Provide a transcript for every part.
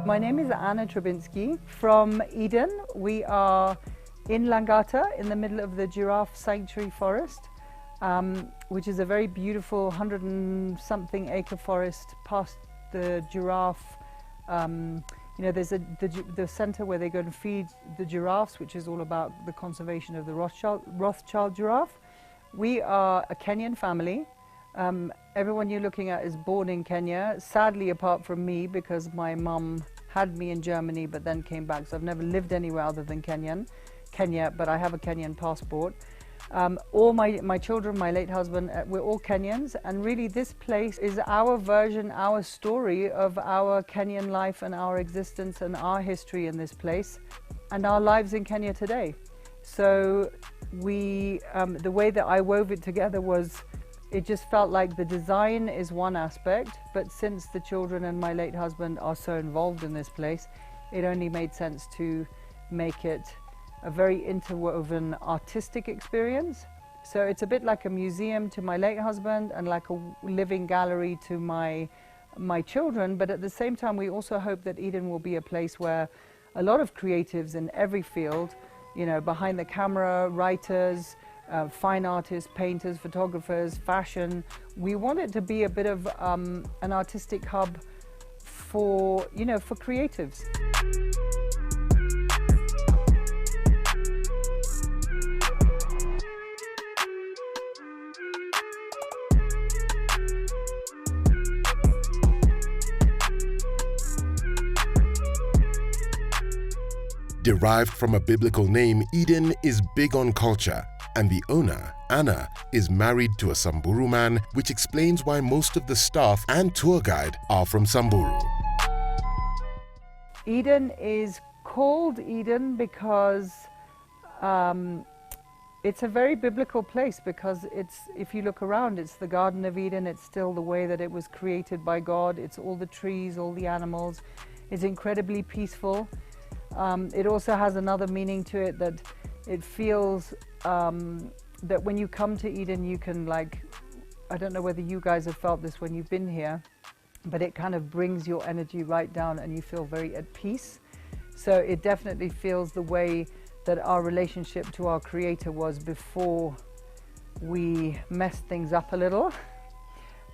My name is Anna Trubinsky from Eden. We are in Langata in the middle of the Giraffe Sanctuary Forest, which is a very beautiful 100 and something acre forest past the giraffe. There's the center where they go and feed the giraffes, which is all about the conservation of the Rothschild giraffe. We are a Kenyan family. Everyone you're looking at is born in Kenya, sadly apart from me, because my mum had me in Germany but then came back, so I've never lived anywhere other than Kenya, but I have a Kenyan passport. All my children, my late husband, we're all Kenyans, and really this place is our version, our story of our Kenyan life and our existence and our history in this place and our lives in Kenya today. So the way that I wove it together was, it just felt like the design is one aspect, but since the children and my late husband are so involved in this place, it only made sense to make it a very interwoven artistic experience. So it's a bit like a museum to my late husband and like a living gallery to my children, but at the same time we also hope that Eden will be a place where a lot of creatives in every field, behind the camera, writers, fine artists, painters, photographers, fashion. We want it to be a bit of an artistic hub for creatives. Derived from a biblical name, Eden is big on culture, and the owner, Anna, is married to a Samburu man, which explains why most of the staff and tour guide are from Samburu. Eden is called Eden because it's a very biblical place, because if you look around, it's the Garden of Eden. It's still the way that it was created by God. It's all the trees, all the animals. It's incredibly peaceful. It also has another meaning to it, that it feels that when you come to Eden, you can, I don't know whether you guys have felt this when you've been here, but it kind of brings your energy right down and you feel very at peace. So it definitely feels the way that our relationship to our Creator was before we messed things up a little.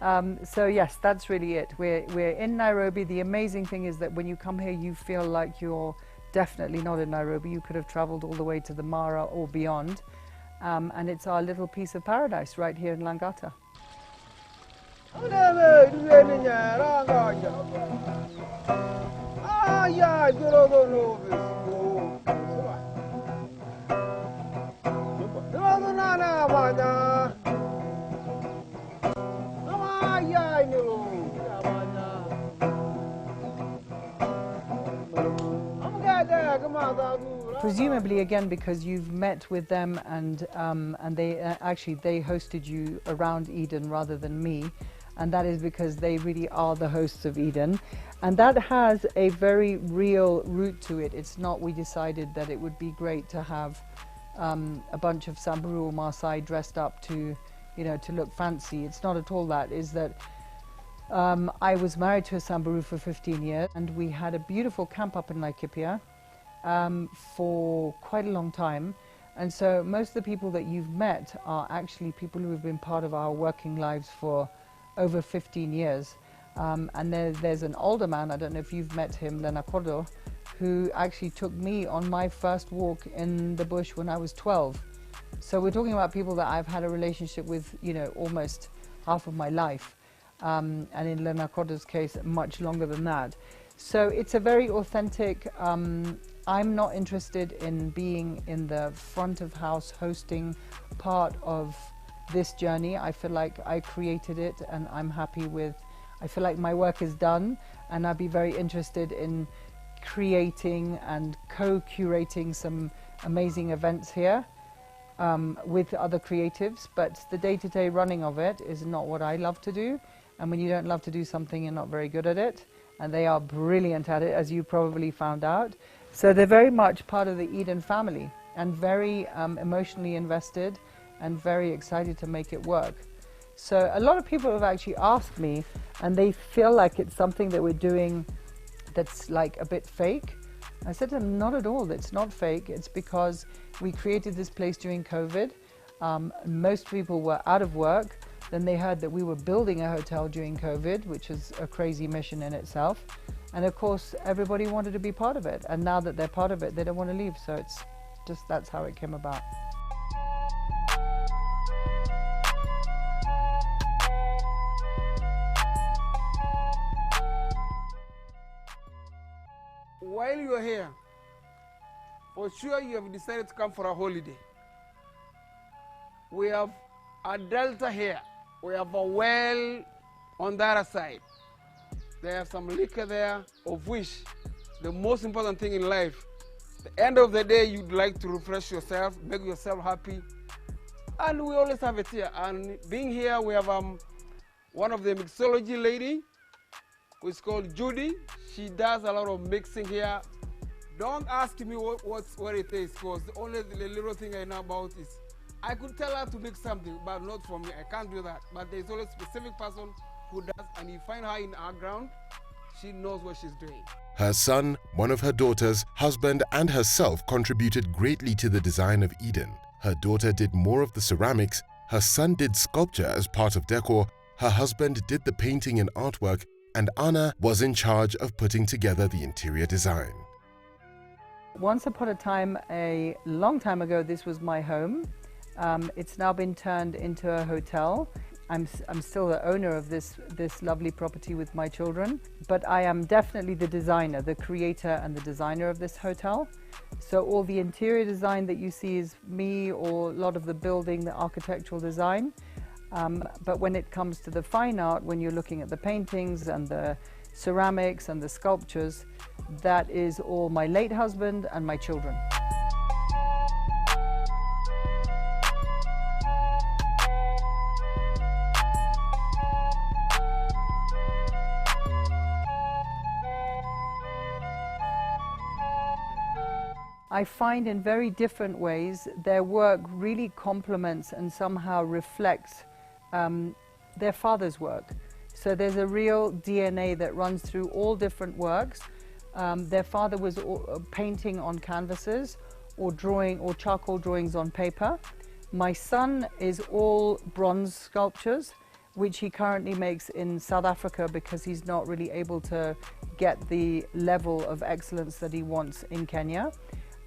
So yes, that's really it. We're in Nairobi. The amazing thing is that when you come here, you feel like you're definitely not in Nairobi. You could have traveled all the way to the Mara or beyond. And it's our little piece of paradise right here in Langata. Presumably, again, because you've met with them and they hosted you around Eden rather than me, and that is because they really are the hosts of Eden, and that has a very real root to it. It's not we decided that it would be great to have a bunch of Samburu or Maasai dressed up to look fancy. It's not at all that. Is that I was married to a Samburu for 15 years, and we had a beautiful camp up in Laikipia for quite a long time, and so most of the people that you've met are actually people who have been part of our working lives for over 15 years. And there's an older man, I don't know if you've met him, Lenakodo, who actually took me on my first walk in the bush when I was 12. So we're talking about people that I've had a relationship with, almost half of my life, and in Lenakodo's case, much longer than that. So it's a very authentic. I'm not interested in being in the front of house hosting part of this journey. I feel like I created it and I'm happy with, I feel like my work is done, and I'd be very interested in creating and co-curating some amazing events here with other creatives, but the day-to-day running of it is not what I love to do, and when you don't love to do something, you're not very good at it, and they are brilliant at it, as you probably found out. So they're very much part of the Eden family and very emotionally invested and very excited to make it work. So a lot of people have actually asked me, and they feel like it's something that we're doing that's like a bit fake. I said to them, not at all, it's not fake. It's because we created this place during COVID. Most people were out of work. Then they heard that we were building a hotel during COVID, which is a crazy mission in itself. And of course, everybody wanted to be part of it. And now that they're part of it, they don't want to leave. So it's just, that's how it came about. While you are here, for sure you have decided to come for a holiday. We have a delta here. We have a well on the other side. They have some liquor there, of which the most important thing in life, the end of the day, you'd like to refresh yourself, make yourself happy. And we always have it here. And being here, we have one of the mixology lady, who is called Judy. She does a lot of mixing here. Don't ask me what it is, because the only little thing I know about is I could tell her to mix something, but not for me. I can't do that. But there's always a specific person who does, and you find her in our ground, she knows what she's doing. Her son, one of her daughters, husband, and herself contributed greatly to the design of Eden. Her daughter did more of the ceramics, her son did sculpture as part of decor, her husband did the painting and artwork, and Anna was in charge of putting together the interior design. Once upon a time, a long time ago, this was my home. It's now been turned into a hotel. I'm still the owner of this lovely property with my children, but I am definitely the designer, the creator and the designer of this hotel. So all the interior design that you see is me, or a lot of the building, the architectural design. But when it comes to the fine art, when you're looking at the paintings and the ceramics and the sculptures, that is all my late husband and my children. I find in very different ways their work really complements and somehow reflects their father's work. So there's a real DNA that runs through all different works. Their father was painting on canvases or drawing or charcoal drawings on paper. My son is all bronze sculptures, which he currently makes in South Africa because he's not really able to get the level of excellence that he wants in Kenya.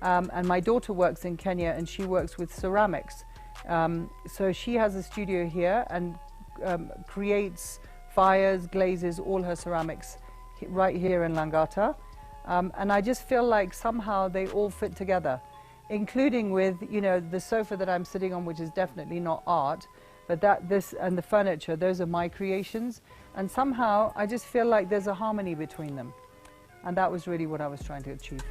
And my daughter works in Kenya and she works with ceramics. So she has a studio here and creates, fires, glazes all her ceramics right here in Langata. And I just feel like somehow they all fit together, including with, you know, the sofa that I'm sitting on, which is definitely not art, but this and the furniture, those are my creations. And somehow I just feel like there's a harmony between them. And that was really what I was trying to achieve.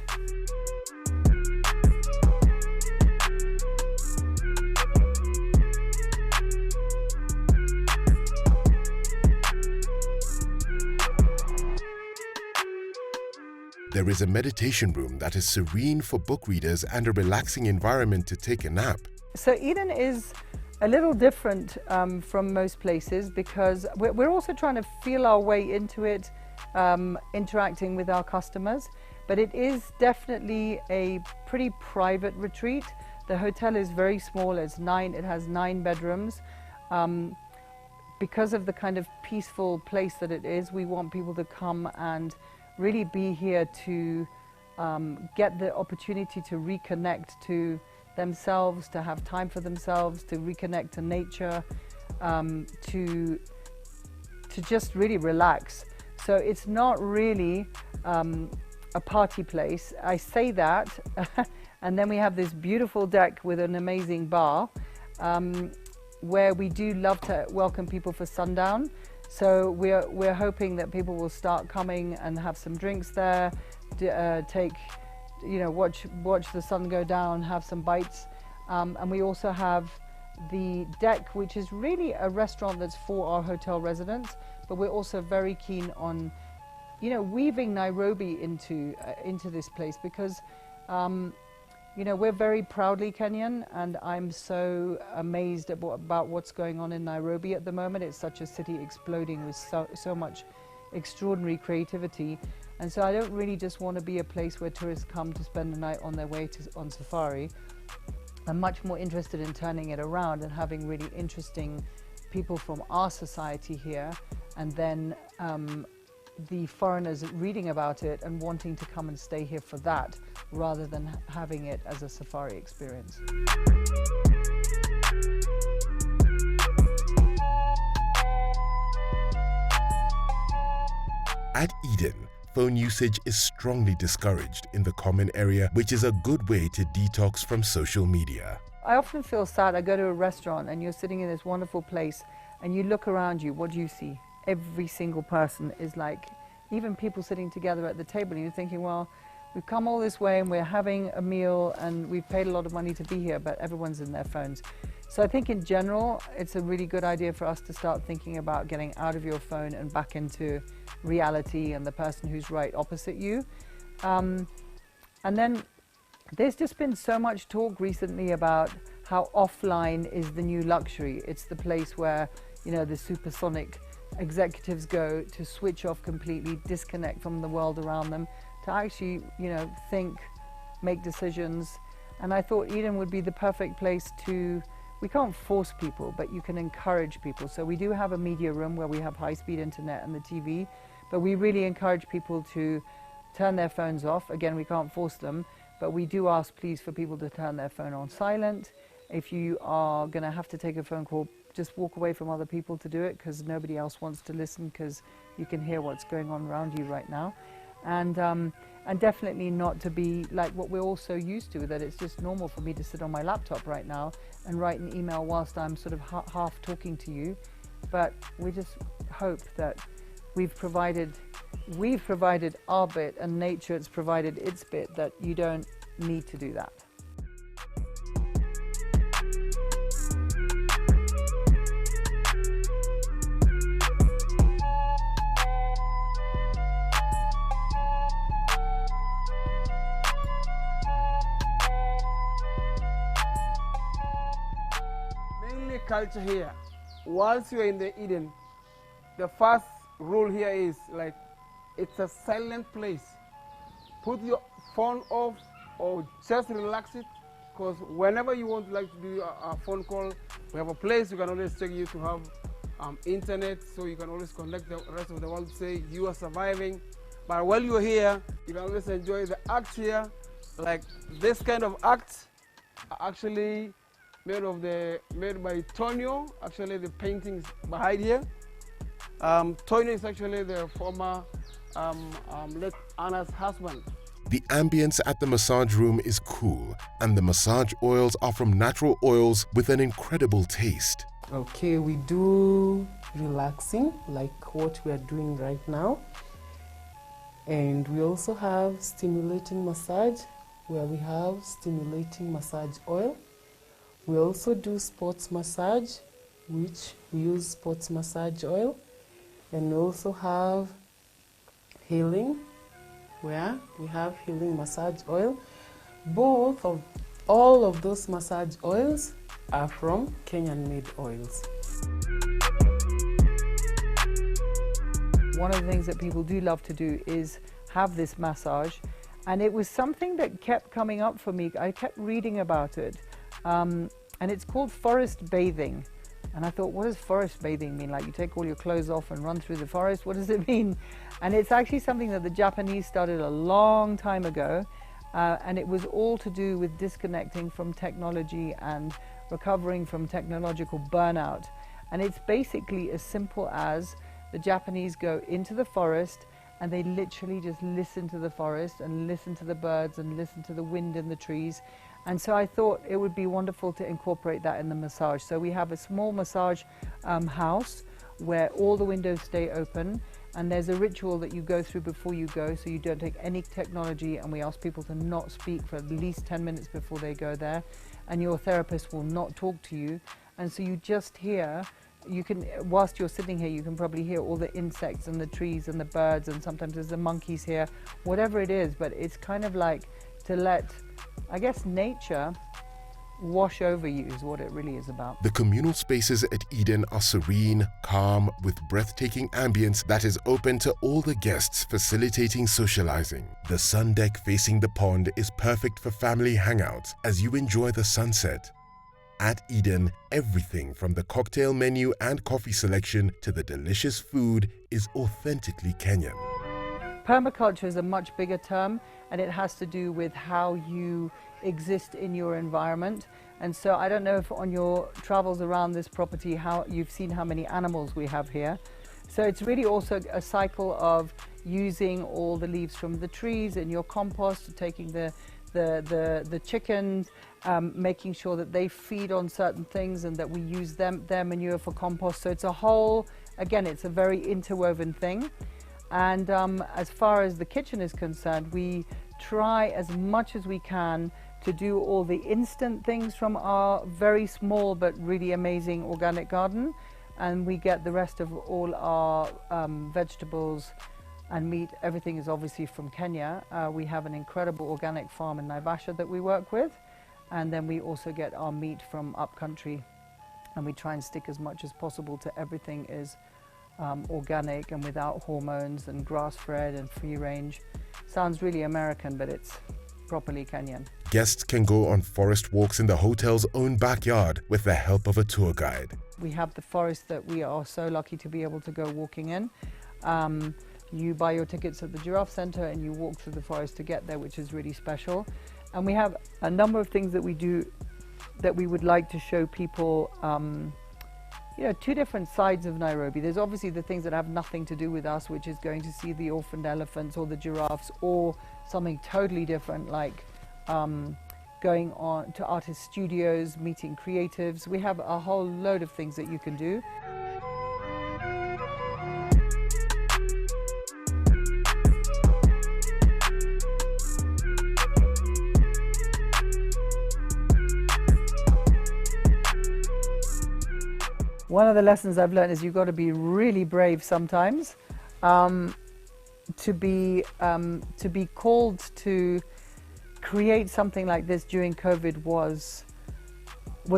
There is a meditation room that is serene for book readers and a relaxing environment to take a nap. So Eden is a little different from most places because we're also trying to feel our way into it, interacting with our customers, but it is definitely a pretty private retreat. The hotel is very small, it has 9 bedrooms. Because of the kind of peaceful place that it is, we want people to come and really be here to get the opportunity to reconnect to themselves, to have time for themselves, to reconnect to nature, to just really relax. So it's not really a party place. I say that, and then we have this beautiful deck with an amazing bar, where we do love to welcome people for sundown. So we're hoping that people will start coming and have some drinks there, watch the sun go down, have some bites. And we also have the deck, which is really a restaurant that's for our hotel residents, but we're also very keen on, weaving Nairobi into this place because, we're very proudly Kenyan, and I'm so amazed about what's going on in Nairobi at the moment. It's such a city exploding with so much extraordinary creativity. And so I don't really just want to be a place where tourists come to spend the night on their way on safari. I'm much more interested in turning it around and having really interesting people from our society here, and then the foreigners reading about it and wanting to come and stay here for that, rather than having it as a safari experience. At Eden, phone usage is strongly discouraged in the common area, which is a good way to detox from social media. I often feel sad. I go to a restaurant and you're sitting in this wonderful place and you look around you, what do you see? Every single person is like, even people sitting together at the table, and you're thinking, well, we've come all this way and we're having a meal and we've paid a lot of money to be here, but everyone's in their phones. So I think in general, it's a really good idea for us to start thinking about getting out of your phone and back into reality and the person who's right opposite you. And then there's just been so much talk recently about how offline is the new luxury. It's the place where, you know, the supersonic executives go to switch off completely, disconnect from the world around them, to actually, you know, think, make decisions. And I thought Eden would be the perfect place to, we can't force people, but you can encourage people. So we do have a media room where we have high-speed internet and the TV, but we really encourage people to turn their phones off. Again, we can't force them, but we do ask, please, for people to turn their phone on silent. If you are going to have to take a phone call, just walk away from other people to do it, because nobody else wants to listen, because you can hear what's going on around you right now. And definitely not to be like what we're all so used to, that it's just normal for me to sit on my laptop right now and write an email whilst I'm sort of half talking to you. But we just hope that we've provided our bit and nature has provided its bit, that you don't need to do that. Mainly culture here. Once you're in the Eden, the first rule here is like, it's a silent place. Put your phone off or just relax it, because whenever you want to do a phone call, we have a place you can always check you to have internet, so you can always connect the rest of the world, say you are surviving. But while you're here, you can always enjoy the act here. Like this kind of act are actually made by Tonio. Actually, the paintings behind here. Tonio is actually the former late Anna's husband. The ambience at the massage room is cool, and the massage oils are from natural oils with an incredible taste. Okay, we do relaxing, like what we are doing right now. And we also have stimulating massage, where we have stimulating massage oil. We also do sports massage, which we use sports massage oil. And we also have healing, where we have healing massage oil. All of those massage oils are from Kenyan-made oils. One of the things that people do love to do is have this massage, and it was something that kept coming up for me. I kept reading about it, and it's called forest bathing. And I thought, what does forest bathing mean? Like, you take all your clothes off and run through the forest? What does it mean? And it's actually something that the Japanese started a long time ago, and it was all to do with disconnecting from technology and recovering from technological burnout. And it's basically as simple as the Japanese go into the forest and they literally just listen to the forest and listen to the birds and listen to the wind in the trees. And so I thought it would be wonderful to incorporate that in the massage. So we have a small massage house where all the windows stay open, and there's a ritual that you go through before you go, so you don't take any technology, and we ask people to not speak for at least 10 minutes before they go there, and your therapist will not talk to you. And so you just hear, you can, whilst you're sitting here, you can probably hear all the insects and the trees and the birds, and sometimes there's the monkeys here, whatever it is. But it's kind of like to let, I guess, nature wash over you is what it really is about. The communal spaces at Eden are serene, calm, with breathtaking ambience that is open to all the guests, facilitating socializing. The sun deck facing the pond is perfect for family hangouts as you enjoy the sunset. At Eden, everything from the cocktail menu and coffee selection to the delicious food is authentically Kenyan. Permaculture is a much bigger term, and it has to do with how you exist in your environment. And so I don't know if on your travels around this property how you've seen how many animals we have here. So it's really also a cycle of using all the leaves from the trees in your compost, taking the chickens, making sure that they feed on certain things and that we use their manure for compost. So it's a whole, again, it's a very interwoven thing. And as far as the kitchen is concerned, we try as much as we can to do all the instant things from our very small but really amazing organic garden. And we get the rest of all our vegetables and meat. Everything is obviously from Kenya. We have an incredible organic farm in Naivasha that we work with. And then we also get our meat from upcountry. And we try and stick as much as possible to everything is organic and without hormones and grass-fed and free range. Sounds really American, but it's properly Kenyan. Guests can go on forest walks in the hotel's own backyard with the help of a tour guide. We have the forest that we are so lucky to be able to go walking in. You buy your tickets at the Giraffe Centre and you walk through the forest to get there, which is really special. And we have a number of things that we do that we would like to show people. You know, two different sides of Nairobi. There's obviously the things that have nothing to do with us, which is going to see the orphaned elephants or the giraffes, or something totally different like going on to artist studios, meeting creatives. We have a whole load of things that you can do. One of the lessons I've learned is you've got to be really brave sometimes. To be called to create something like this during COVID was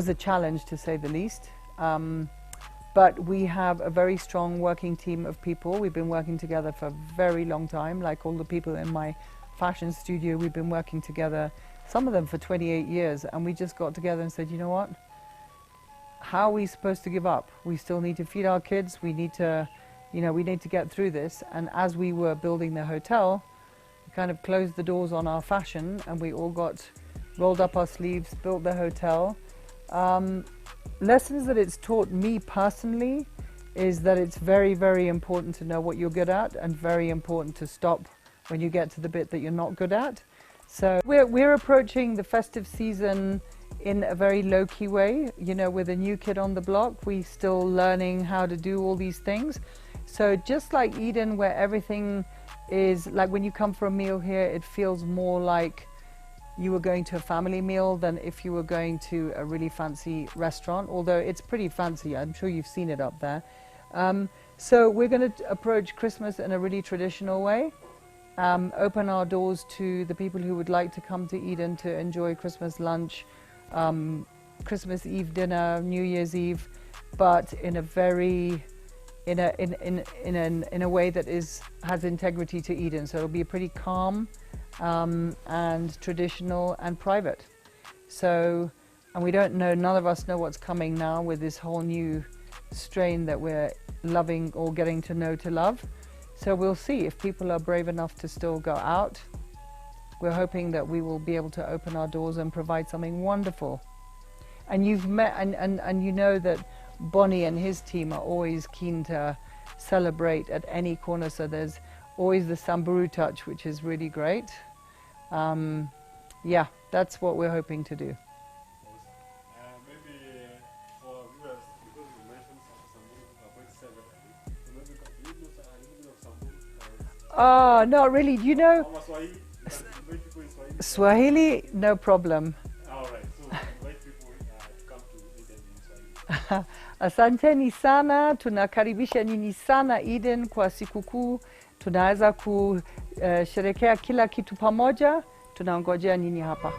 a challenge, to say the least. But we have a very strong working team of people. We've been working together for a very long time. Like all the people in my fashion studio, we've been working together, some of them for 28 years. And we just got together and said, you know what? How are we supposed to give up? We still need to feed our kids. We need to, you know, we need to get through this. And as we were building the hotel, we kind of closed the doors on our fashion and we all rolled up our sleeves, built the hotel. Lessons that it's taught me personally is that it's very, very important to know what you're good at and very important to stop when you get to the bit that you're not good at. So we're approaching the festive season in a very low-key way, you know, with a new kid on the block. We're still learning how to do all these things. So just like Eden, where everything is, like when you come for a meal here, it feels more like you were going to a family meal than if you were going to a really fancy restaurant, although it's pretty fancy. I'm sure you've seen it up there. So we're going to approach Christmas in a really traditional way. Open our doors to the people who would like to come to Eden to enjoy Christmas lunch, Christmas Eve dinner, New Year's Eve, but in a very, in a way that has integrity to Eden. So it'll be pretty calm and traditional and private. So, and we don't know, none of us know what's coming now with this whole new strain that we're loving or getting to know to love. So we'll see if people are brave enough to still go out. We're hoping that we will be able to open our doors and provide something wonderful. And you've met, and you know that Bonnie and his team are always keen to celebrate at any corner. So there's always the Samburu touch, which is really great. Yeah, that's what we're hoping to do. Maybe for viewers, because you mentioned Samburu are quite celebrated, so maybe can you do a little bit of Samburu? Oh, not really. Do you know? Swahili, no problem. All right, so invite people to come to Eden in Swahili. Asanteni sana, tunakaribisha nyinyi sana Eden kwa sikukuu. Tunaweza kusherehekea kila kitu pamoja. Tunangojea nyinyi hapa.